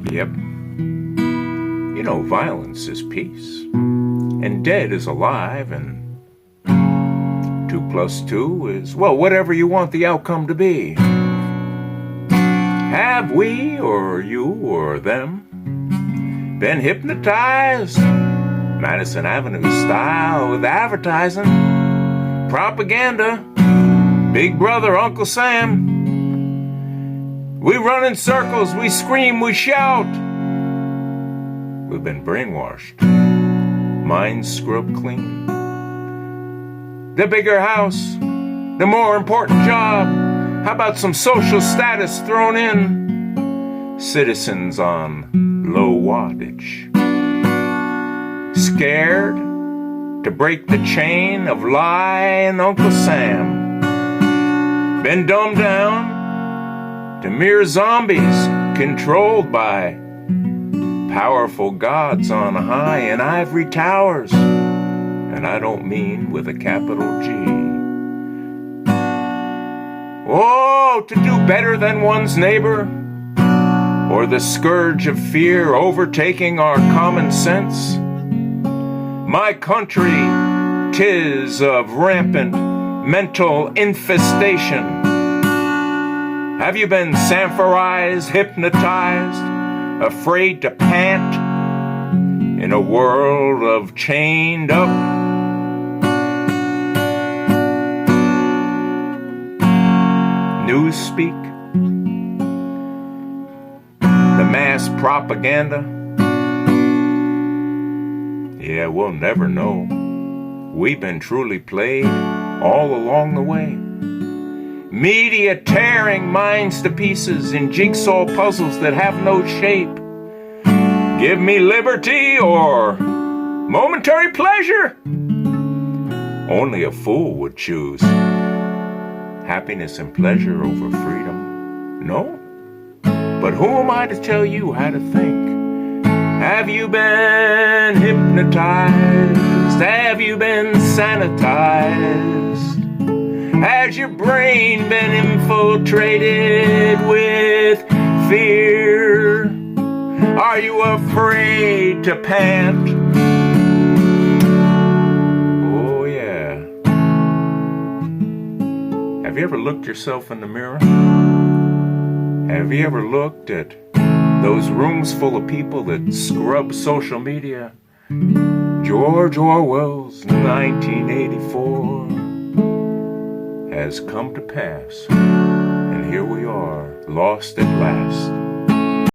Yep. You know, violence is peace, and dead is alive, and 2 + 2 is, well, whatever you want the outcome to be. Have we, or you, or them, been hypnotized? Madison Avenue style with advertising, propaganda, Big Brother, Uncle Sam. We run in circles, we scream, we shout. We've been brainwashed, minds scrubbed clean. The bigger house, the more important job. How about some social status thrown in? Citizens on low wattage. Scared to break the chain of lying Uncle Sam. Been dumbed down to mere zombies controlled by powerful gods on high in ivory towers. And I don't mean with a capital G. Oh, to do better than one's neighbor, or the scourge of fear overtaking our common sense. My country, 'tis of rampant mental infestation. Have you been Sanforized, hypnotized, afraid to pant in a world of chained up? Newspeak, the mass propaganda. Yeah, we'll never know. We've been truly played all along the way. Media tearing minds to pieces in jigsaw puzzles that have no shape. Give me liberty or momentary pleasure. Only a fool would choose happiness and pleasure over freedom. No? But who am I to tell you how to think? Have you been hypnotized? Have you been sanitized? Has your brain been infiltrated with fear? Are you afraid to pant? Oh yeah. Have you ever looked yourself in the mirror? Have you ever looked at those rooms full of people that scrub social media? George Orwell's 1984 has come to pass, and here we are, lost at last.